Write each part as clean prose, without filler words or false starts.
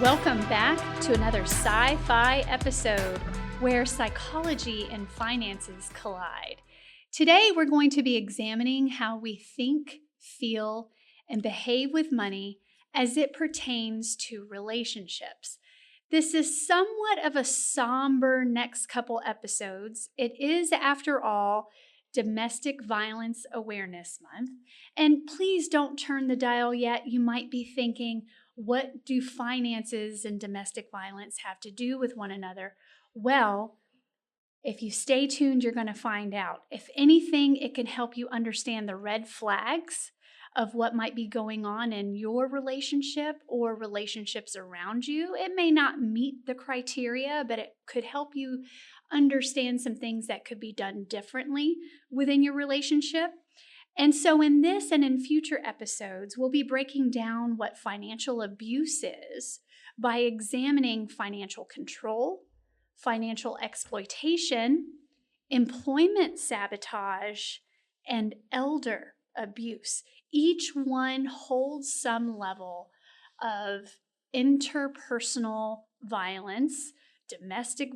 Welcome back to another sci-fi episode where psychology and finances collide. Today, we're going to be examining how we think, feel, and behave with money as it pertains to relationships. This is somewhat of a somber next couple episodes. It is, after all, Domestic Violence Awareness Month. And please don't turn the dial yet. You might be thinking, what do finances and domestic violence have to do with one another? Well, if you stay tuned, you're going to find out. If anything, it can help you understand the red flags of what might be going on in your relationship or relationships around you. It may not meet the criteria, but it could help you understand some things that could be done differently within your relationship. And so in this and in future episodes, we'll be breaking down what financial abuse is by examining financial control, financial exploitation, employment sabotage, and elder abuse. Each one holds some level of interpersonal violence, domestic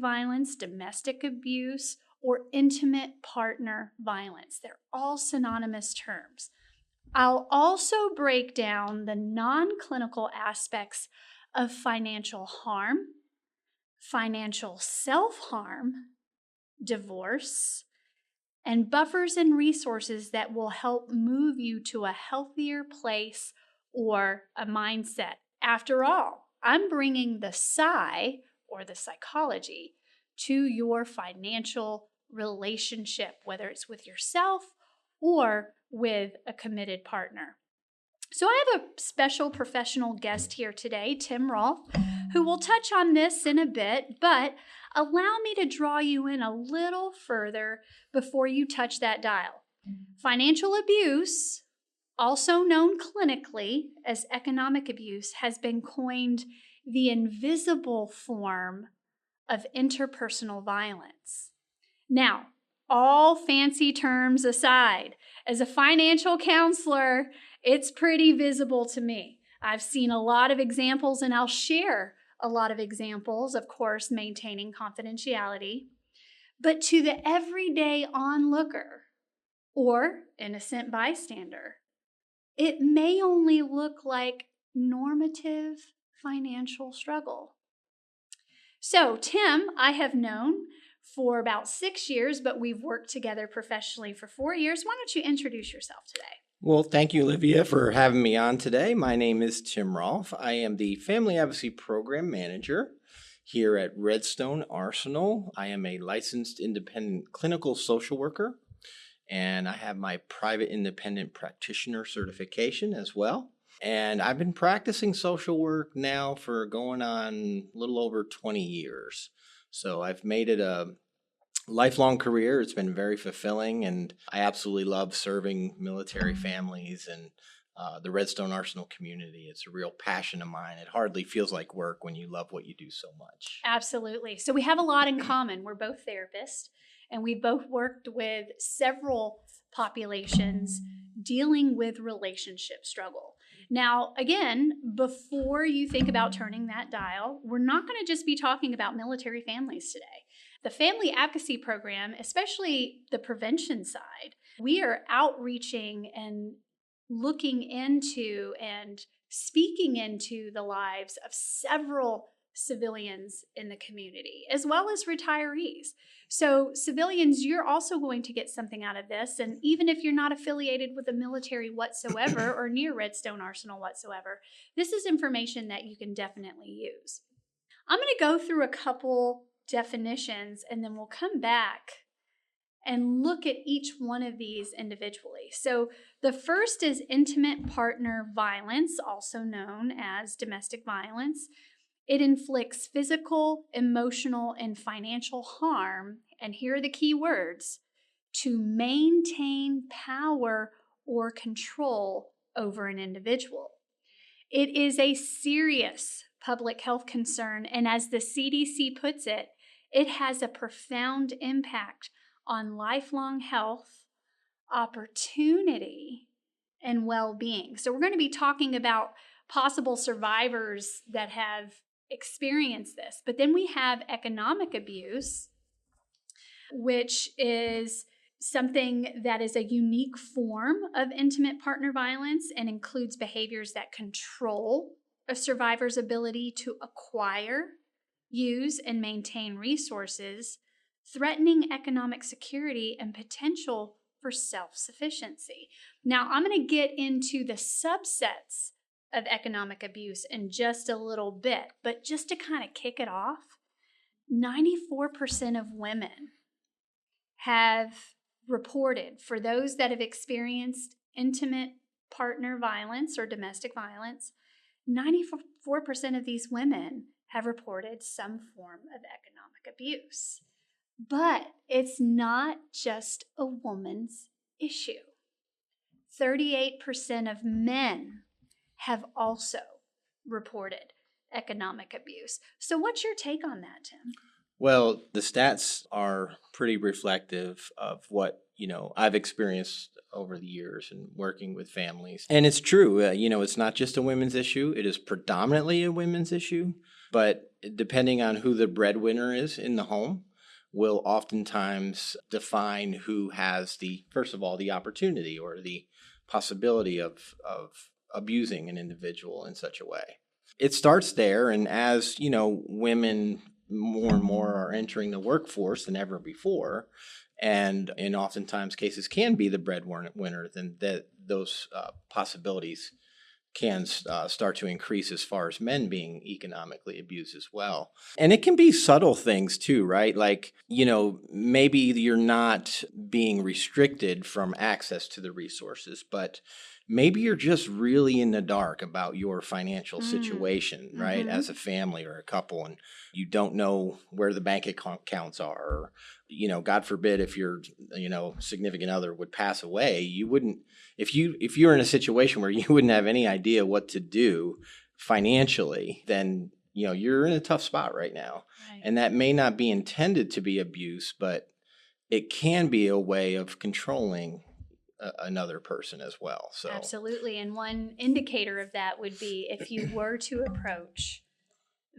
abuse, or intimate partner violence. They're all synonymous terms. I'll also break down the non-clinical aspects of financial harm, financial self-harm, divorce, and buffers and resources that will help move you to a healthier place or a mindset. After all, I'm bringing the psy, or the psychology, to your financial relationship, whether it's with yourself or with a committed partner. So I have a special professional guest here today, Tim Rolfe, who will touch on this in a bit, but allow me to draw you in a little further before you touch that dial. Financial abuse, also known clinically as economic abuse, has been coined the invisible form of interpersonal violence. Now, all fancy terms aside, as a financial counselor, it's pretty visible to me. I've seen a lot of examples, and I'll share a lot of examples, of course, maintaining confidentiality. But to the everyday onlooker or innocent bystander, it may only look like normative financial struggle. So Tim, I have known for about 6 years, but we've worked together professionally for 4 years. Why don't you introduce yourself today? Well, thank you, Olivia, for having me on today. My name is Tim Rolfe. I am the Family Advocacy Program Manager here at Redstone Arsenal. I am a licensed independent clinical social worker, and I have my private independent practitioner certification as well. And I've been practicing social work now for going on a little over 20 years. So I've made it a lifelong career. It's been very fulfilling, and I absolutely love serving military families and the Redstone Arsenal community. It's a real passion of mine. It hardly feels like work when you love what you do so much. Absolutely. So we have a lot in common. We're both therapists, and we both worked with several populations dealing with relationship struggle. Now, again, before you think about turning that dial, we're not going to just be talking about military families today. The Family Advocacy Program, especially the prevention side, we are outreaching and looking into and speaking into the lives of several civilians in the community, as well as retirees. So civilians, you're also going to get something out of this. And even if you're not affiliated with the military whatsoever or near Redstone Arsenal whatsoever, this is information that you can definitely use. I'm going to go through a couple definitions, and then we'll come back and look at each one of these individually. So the first is intimate partner violence, also known as domestic violence. It inflicts physical, emotional, and financial harm, and here are the key words, to maintain power or control over an individual. It is a serious public health concern. And as the CDC puts it, it has a profound impact on lifelong health, opportunity, and well-being. So we're going to be talking about possible survivors that have experienced this. But then we have economic abuse, which is something that is a unique form of intimate partner violence and includes behaviors that control a survivor's ability to acquire, use, and maintain resources, threatening economic security and potential for self-sufficiency. Now, I'm going to get into the subsets of economic abuse in just a little bit, but just to kind of kick it off, 94% of women have reported, for those that have experienced intimate partner violence or domestic violence, 94% of these women have reported some form of economic abuse. But it's not just a woman's issue. 38% of men have also reported economic abuse. So what's your take on that, Tim? Well, the stats are pretty reflective of what, I've experienced over the years and working with families. And it's true, it's not just a women's issue. It is predominantly a women's issue. But depending on who the breadwinner is in the home, will oftentimes define who has first of all, the opportunity or the possibility of abusing an individual in such a way. It starts there, and as, women more and more are entering the workforce than ever before, and in oftentimes cases can be the breadwinner, then those possibilities can start to increase as far as men being economically abused as well. And it can be subtle things too, right? Like, maybe you're not being restricted from access to the resources, but maybe you're just really in the dark about your financial situation, right? As a family or a couple, and you don't know where the bank accounts are, or, God forbid, if your, significant other would pass away, you wouldn't, if you're in a situation where you wouldn't have any idea what to do financially, then, you're in a tough spot right now. Right. And that may not be intended to be abuse, but it can be a way of controlling another person as well. So absolutely. And one indicator of that would be if you were to approach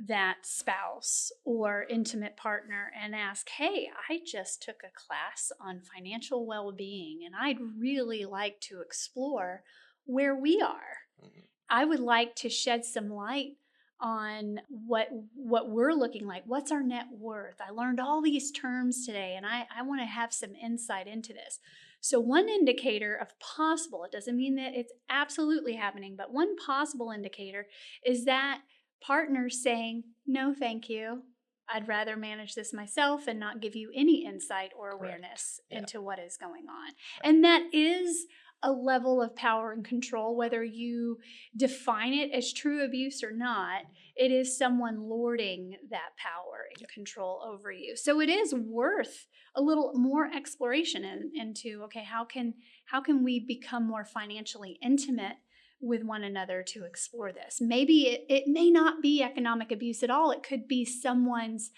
that spouse or intimate partner and ask, hey, I just took a class on financial well-being and I'd really like to explore where we are. I would like to shed some light on what we're looking like. What's our net worth? I learned all these terms today and I want to have some insight into this. So one indicator of possible, it doesn't mean that it's absolutely happening, but one possible indicator is that partner saying, no, thank you. I'd rather manage this myself and not give you any insight or awareness into what is going on. And that is a level of power and control, whether you define it as true abuse or not. It is someone lording that power and control over you. So it is worth a little more exploration into, okay, how can we become more financially intimate with one another to explore this? Maybe it may not be economic abuse at all. It could be someone's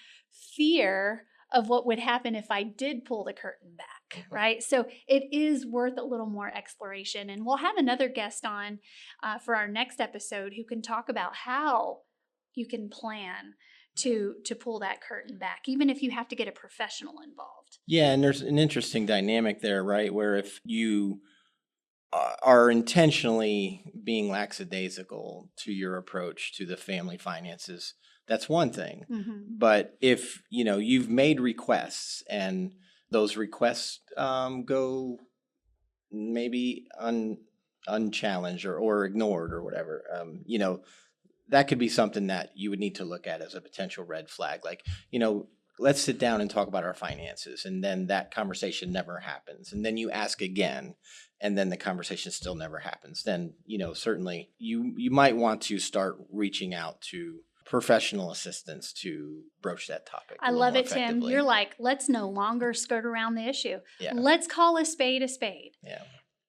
fear of what would happen if I did pull the curtain back, right? So it is worth a little more exploration. And we'll have another guest on for our next episode who can talk about how you can plan to pull that curtain back, even if you have to get a professional involved. Yeah, and there's an interesting dynamic there, right? Where if you are intentionally being lackadaisical to your approach to the family finances, that's one thing. But if, you've made requests and those requests go maybe unchallenged or ignored or whatever, that could be something that you would need to look at as a potential red flag. Like, let's sit down and talk about our finances. And then that conversation never happens. And then you ask again, and then the conversation still never happens. Then, certainly you might want to start reaching out to professional assistance to broach that topic. I love it, Tim. You're like, let's no longer skirt around the issue. Yeah. Let's call a spade a spade. Yeah.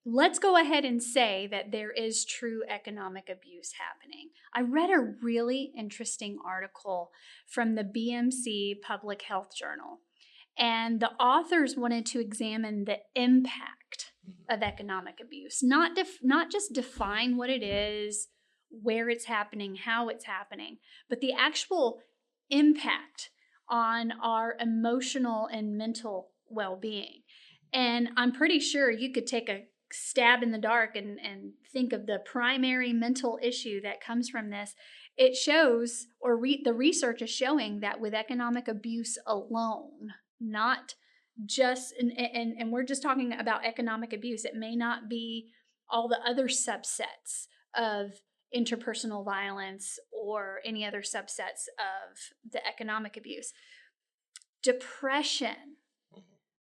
let's go ahead and say that there is true economic abuse happening. I read a really interesting article from the BMC Public Health Journal, and the authors wanted to examine the impact of economic abuse, not just define what it is, where it's happening, how it's happening, but the actual impact on our emotional and mental well-being. And I'm pretty sure you could take a stab in the dark and think of the primary mental issue that comes from this. It shows, or the research is showing, that with economic abuse alone, not just, and we're just talking about economic abuse, it may not be all the other subsets of interpersonal violence or any other subsets of the economic abuse. Depression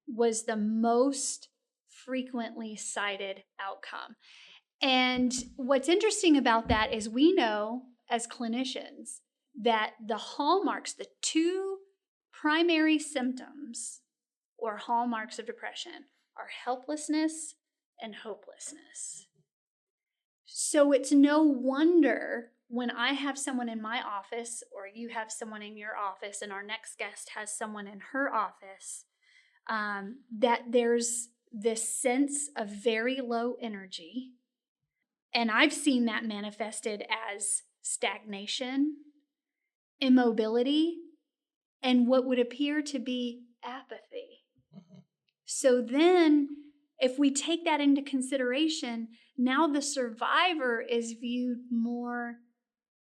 was the most frequently cited outcome. And what's interesting about that is we know as clinicians that the hallmarks, the two primary symptoms or hallmarks of depression, are helplessness and hopelessness. So it's no wonder when I have someone in my office, or you have someone in your office, and our next guest has someone in her office, that there's this sense of very low energy. And I've seen that manifested as stagnation, immobility, and what would appear to be apathy. So then, if we take that into consideration, now the survivor is viewed more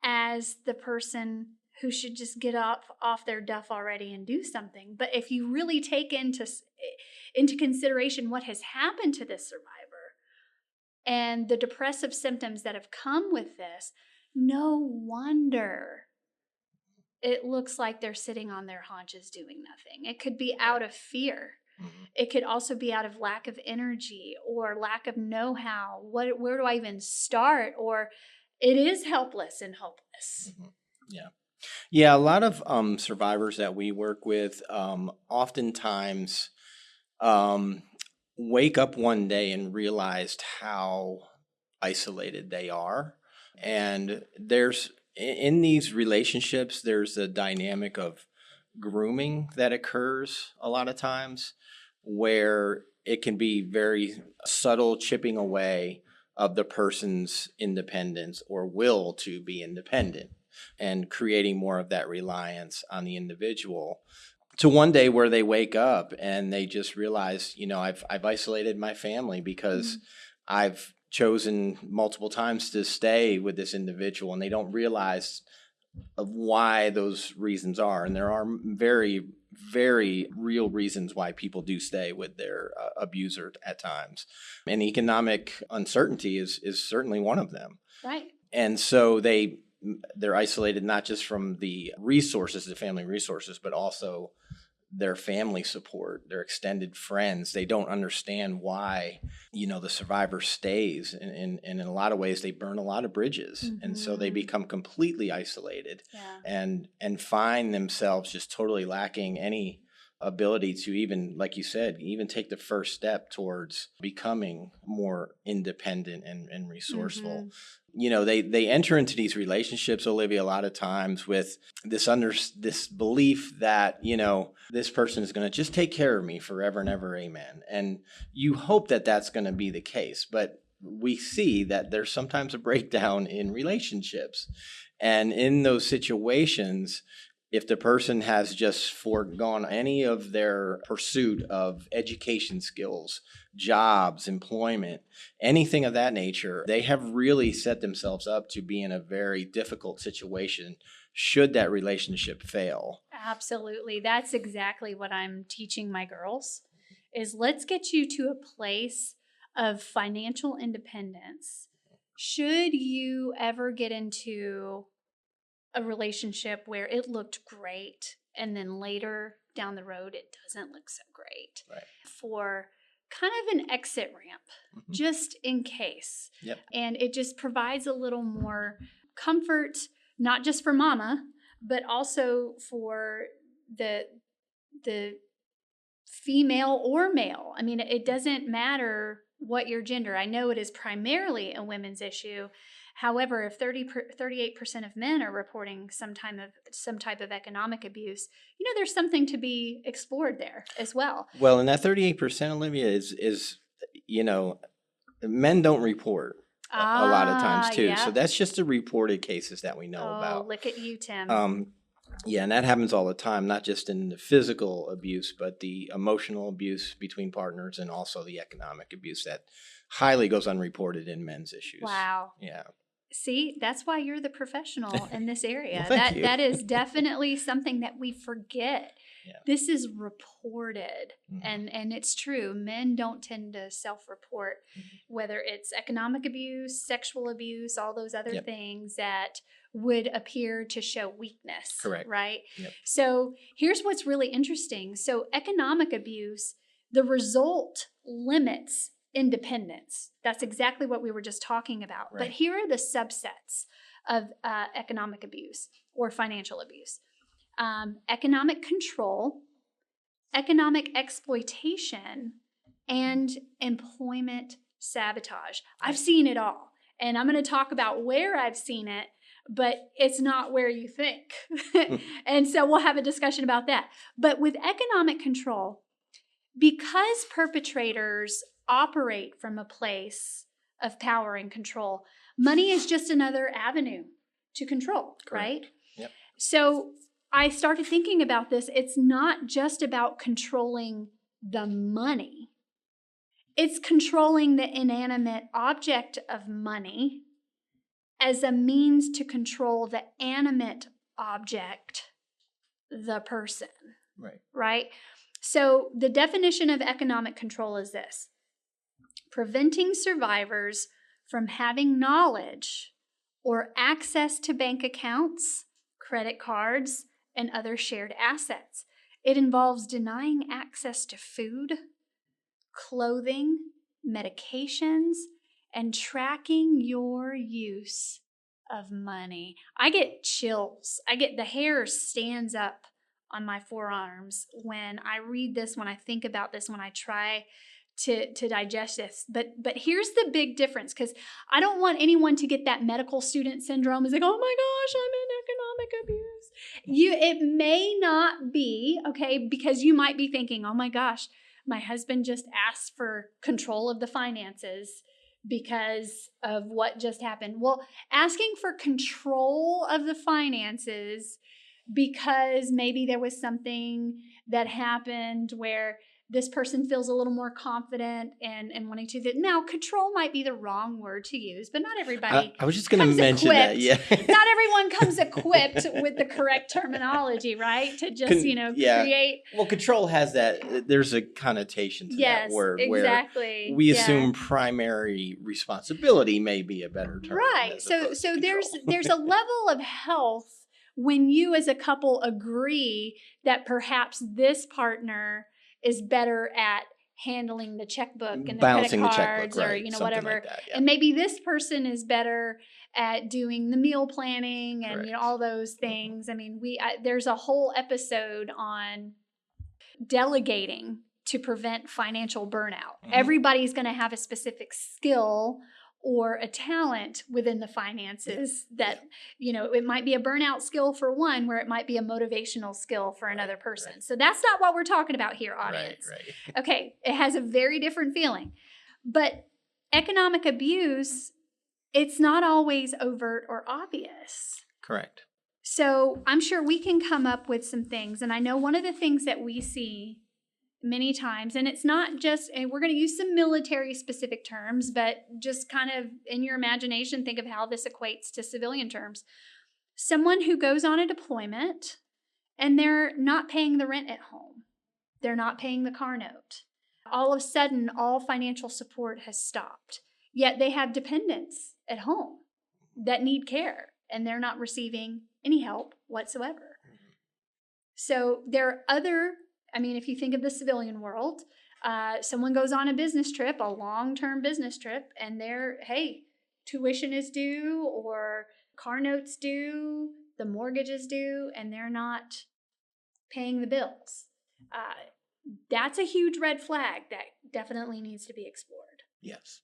as the person who should just get off their duff already and do something. But if you really take into consideration what has happened to this survivor and the depressive symptoms that have come with this, no wonder it looks like they're sitting on their haunches doing nothing. It could be out of fear. It could also be out of lack of energy or lack of know-how. Where do I even start? Or it is helpless and hopeless. Yeah, a lot of survivors that we work with oftentimes wake up one day and realized how isolated they are. And in these relationships, there's a dynamic of grooming that occurs a lot of times, where it can be very subtle chipping away of the person's independence or will to be independent, and creating more of that reliance on the individual, to one day where they wake up and they just realize, I've isolated my family because I've chosen multiple times to stay with this individual, and they don't realize of why those reasons are. And there are very, very real reasons why people do stay with their abuser at times. And economic uncertainty is certainly one of them. Right. And so they're isolated not just from the resources, the family resources, but also their family support, their extended friends. They don't understand why, the survivor stays. And in a lot of ways, they burn a lot of bridges. And so they become completely isolated and find themselves just totally lacking any ability to even, like you said, even take the first step towards becoming more independent and resourceful. They enter into these relationships, Olivia, a lot of times with this belief that, this person is going to just take care of me forever and ever, amen. And you hope that that's going to be the case, but we see that there's sometimes a breakdown in relationships. And in those situations, if the person has just foregone any of their pursuit of education skills, jobs, employment, anything of that nature, they have really set themselves up to be in a very difficult situation should that relationship fail. Absolutely. That's exactly what I'm teaching my girls, is let's get you to a place of financial independence. Should you ever get into a relationship where it looked great and then later down the road it doesn't look so great, right, for kind of an exit ramp, just in case. Yep. And it just provides a little more comfort, not just for mama, but also for the female or male. I mean, it doesn't matter what your gender. I know it is primarily a women's issue. However, if 38% of men are reporting some type of economic abuse, there's something to be explored there as well. Well, and that 38%, Olivia, is men don't report a lot of times too. Yeah. So that's just the reported cases that we know about. Look at you, Tim. Yeah, and that happens all the time, not just in the physical abuse, but the emotional abuse between partners and also the economic abuse that highly goes unreported in men's issues. Wow. Yeah. See, that's why you're the professional in this area. Well, thank you. That is definitely something that we forget. Yeah. This is reported, Mm-hmm. and it's true. Men don't tend to self-report, whether it's economic abuse, sexual abuse, all those other things that would appear to show weakness. Correct. Right? Yep. So here's what's really interesting. So economic abuse, the result limits independence. That's exactly what we were just talking about. Right. But here are the subsets of economic abuse or financial abuse. Economic control, economic exploitation, and employment sabotage. I've seen it all. And I'm going to talk about where I've seen it, but it's not where you think. And so we'll have a discussion about that. But with economic control, because perpetrators operate from a place of power and control, money is just another avenue to control, Correct. Right? Yep. So I started thinking about this. It's not just about controlling the money. It's controlling the inanimate object of money as a means to control the animate object, the person. Right. Right? So the definition of economic control is this: preventing survivors from having knowledge or access to bank accounts, credit cards, and other shared assets. It involves denying access to food, clothing, medications, and tracking your use of money. I get chills. The hair stands up on my forearms when I read this, when I think about this, when I try to digest this. But here's the big difference, because I don't want anyone to get that medical student syndrome. It's like, oh my gosh, I'm in economic abuse. It may not be, okay, because you might be thinking, oh my gosh, my husband just asked for control of the finances because of what just happened. Well, asking for control of the finances because maybe there was something that happened where this person feels a little more confident and wanting to. Now, control might be the wrong word to use, but not everybody. I was just going to mention that. Yeah. Not everyone comes equipped with the correct terminology, right? To just, create. Well, control has that. There's a connotation to that word exactly. where we assume primary responsibility may be a better term. Right. So there's a level of health when you as a couple agree that perhaps this partner is better at handling the checkbook and the balancing credit cards, the checkbook, right, or whatever. Like that, yeah. And maybe this person is better at doing the meal planning and all those things. I mean, there's a whole episode on delegating to prevent financial burnout. Mm-hmm. Everybody's going to have a specific skill or a talent within the finances that, it might be a burnout skill for one, where it might be a motivational skill for another person. Right. So that's not what we're talking about here, audience. Right. Okay, it has a very different feeling. But economic abuse, it's not always overt or obvious. Correct. So I'm sure we can come up with some things. And I know one of the things that we see many times, and it's not just, and we're going to use some military specific terms, but just kind of in your imagination, think of how this equates to civilian terms. Someone who goes on a deployment and they're not paying the rent at home. They're not paying the car note. All of a sudden, all financial support has stopped. Yet they have dependents at home that need care, and they're not receiving any help whatsoever. So there are other, if you think of the civilian world, someone goes on a business trip, a long-term business trip, and tuition is due or car notes due, the mortgage is due, and they're not paying the bills. That's a huge red flag that definitely needs to be explored. Yes.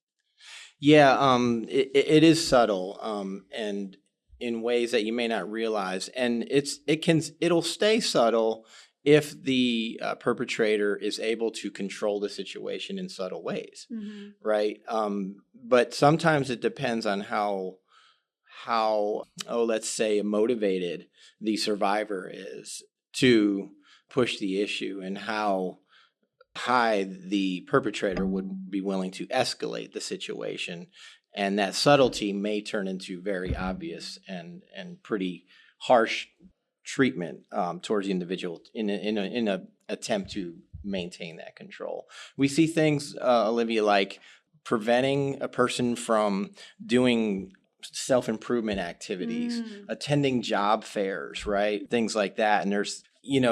Yeah, it is subtle, and in ways that you may not realize, and it'll stay subtle if the perpetrator is able to control the situation in subtle ways, Mm-hmm. right? But sometimes it depends on how let's say motivated the survivor is to push the issue, and how high the perpetrator would be willing to escalate the situation. And that subtlety may turn into very obvious and pretty harsh treatment towards the individual in a attempt to maintain that control. We see things, Olivia, like preventing a person from doing self-improvement activities, attending job fairs, right? Things like that. And there's,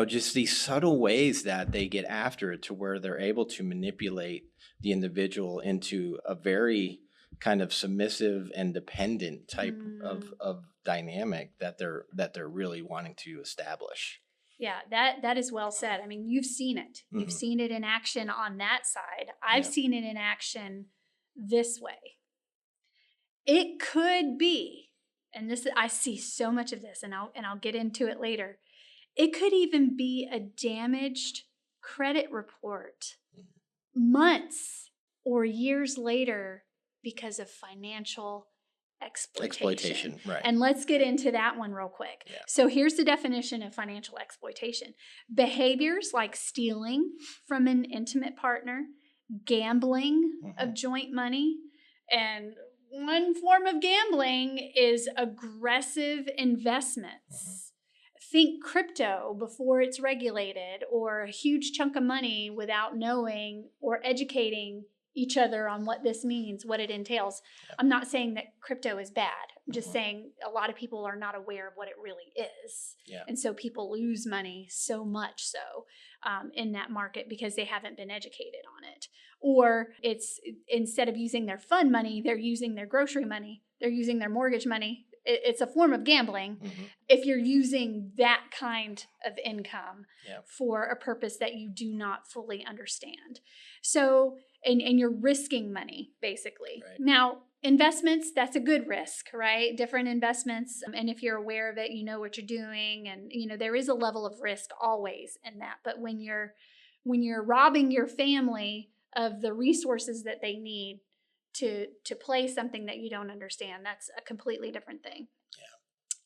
just these subtle ways that they get after it, to where they're able to manipulate the individual into a very kind of submissive and dependent type of dynamic that they're really wanting to establish. Yeah, that is well said. I mean, you've seen it. You've seen it in action on that side. I've seen it in action this way. It could be, and this I see so much of this, and I'll get into it later. It could even be a damaged credit report months or years later because of financial exploitation. Right. And let's get into that one real quick. Yeah. So here's the definition of financial exploitation: behaviors like stealing from an intimate partner, gambling of joint money, and one form of gambling is aggressive investments. Think crypto before it's regulated, or a huge chunk of money without knowing or educating each other on what this means, what it entails. I'm not saying that crypto is bad. I'm just saying a lot of people are not aware of what it really is. Yeah. And so people lose money so much so in that market because they haven't been educated on it. Or it's, instead of using their fund money, they're using their grocery money, they're using their mortgage money. It's a form of gambling if you're using that kind of income for a purpose that you do not fully understand. So, and you're risking money, basically. Right. Now, investments, that's a good risk, right? Different investments. And if you're aware of it, you know what you're doing. And, there is a level of risk always in that. But when you're robbing your family of the resources that they need to play something that you don't understand, that's a completely different thing.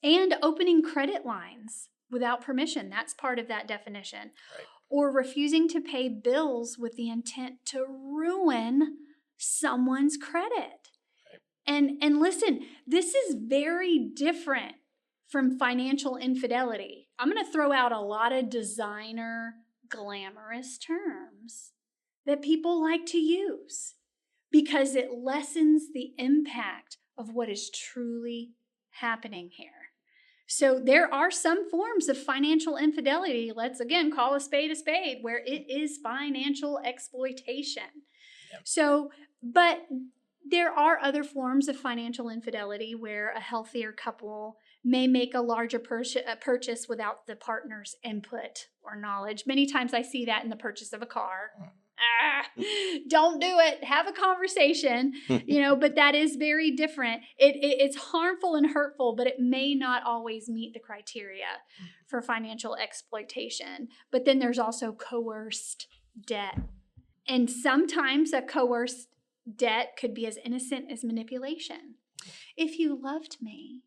Yeah. And opening credit lines without permission, that's part of that definition. Right. Or refusing to pay bills with the intent to ruin someone's credit. Right. And listen, this is very different from financial infidelity. I'm going to throw out a lot of designer, glamorous terms that people like to use, because it lessens the impact of what is truly happening here. So there are some forms of financial infidelity, let's again call a spade, where it is financial exploitation. Yep. So, but there are other forms of financial infidelity where a healthier couple may make a larger purchase without the partner's input or knowledge. Many times I see that in the purchase of a car. Don't do it. Have a conversation, but that is very different. It's harmful and hurtful, but it may not always meet the criteria for financial exploitation. But then there's also coerced debt. And sometimes a coerced debt could be as innocent as manipulation. If you loved me,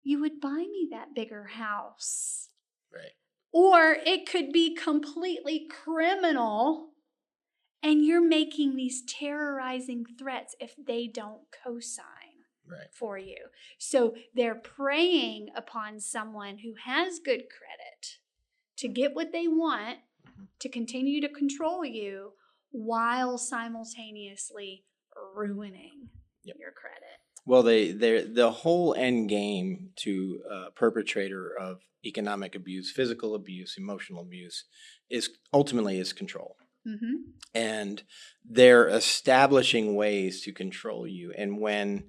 you would buy me that bigger house. Right. Or it could be completely criminal, and you're making these terrorizing threats if they don't co-sign for you. So they're preying upon someone who has good credit to get what they want, to continue to control you, while simultaneously ruining your credit. Well, the whole end game to a perpetrator of economic abuse, physical abuse, emotional abuse is ultimately control. And they're establishing ways to control you. And when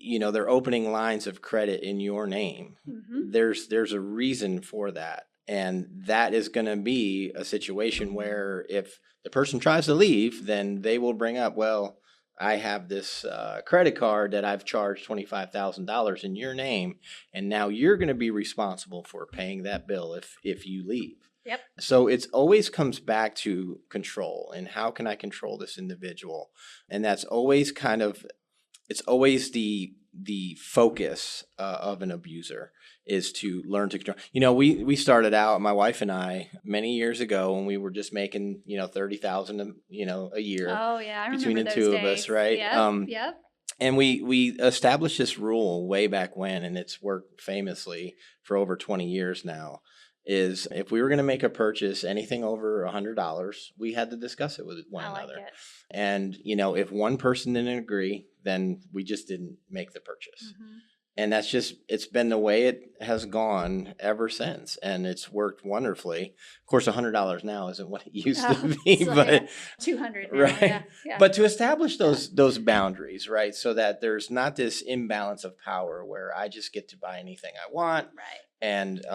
they're opening lines of credit in your name, there's a reason for that. And that is going to be a situation where if the person tries to leave, then they will bring up, well, I have this credit card that I've charged $25,000 in your name, and now you're going to be responsible for paying that bill if you leave. Yep. So it always comes back to control and how can I control this individual? And that's always it's always the focus of an abuser is to learn to control. We started out, my wife and I, many years ago when we were just making, $30,000, a year. Oh yeah, I between remember the those two days. of us, right? Yep. And we established this rule way back when, and it's worked famously for over 20 years now, is if we were going to make a purchase, anything over $100, we had to discuss it with one another. Like it. And, if one person didn't agree, then we just didn't make the purchase. Mm-hmm. And it's been the way it has gone ever since. And it's worked wonderfully. Of course, $100 now isn't what it used to be, so but yeah, 200 now, right. Yeah. But to establish those boundaries, right? So that there's not this imbalance of power where I just get to buy anything I want. Right. And,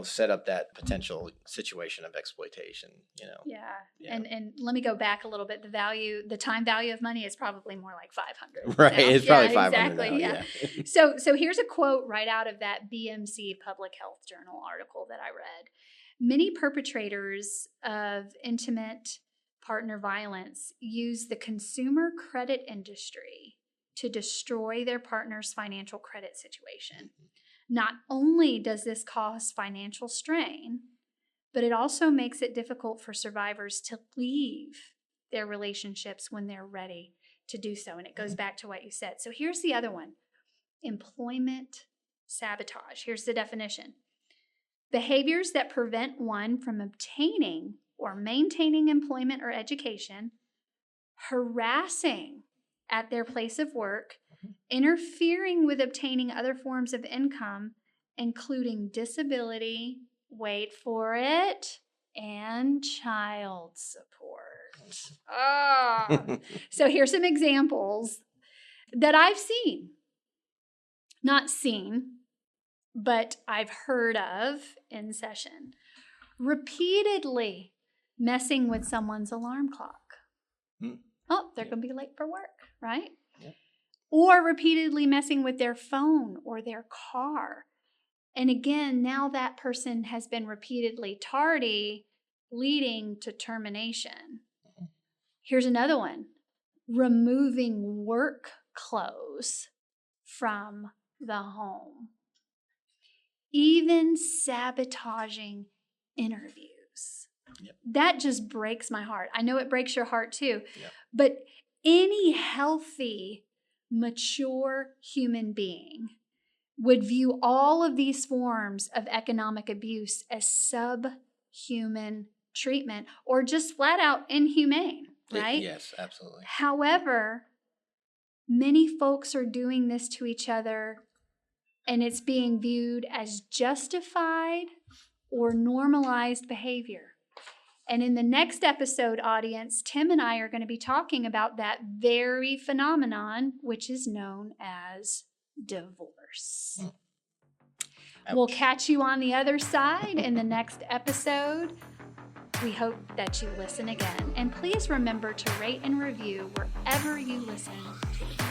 set up that potential situation of exploitation, Yeah. And let me go back a little bit. The time value of money is probably more like 500. Right. It's probably 500 exactly, now. yeah. So here's a quote right out of that BMC Public Health Journal article that I read. Many perpetrators of intimate partner violence use the consumer credit industry to destroy their partner's financial credit situation. Not only does this cause financial strain, but it also makes it difficult for survivors to leave their relationships when they're ready to do so. And it goes back to what you said. So here's the other one: employment sabotage. Here's the definition: behaviors that prevent one from obtaining or maintaining employment or education, harassing at their place of work, interfering with obtaining other forms of income, including disability, wait for it, and child support. So here's some examples that I've seen. Not seen, but I've heard of in session. Repeatedly messing with someone's alarm clock. Oh, they're going to be late for work, right? Yep. Or repeatedly messing with their phone or their car. And again, now that person has been repeatedly tardy, leading to termination. Here's another one: removing work clothes from the home. Even sabotaging interviews. Yep. That just breaks my heart. I know it breaks your heart too. Yep. But any healthy, mature human being would view all of these forms of economic abuse as subhuman treatment or just flat out inhumane, right? Yes, absolutely. However, many folks are doing this to each other, and it's being viewed as justified or normalized behavior. And in the next episode, audience, Tim and I are going to be talking about that very phenomenon, which is known as divorce. We'll catch you on the other side in the next episode. We hope that you listen again. And please remember to rate and review wherever you listen to the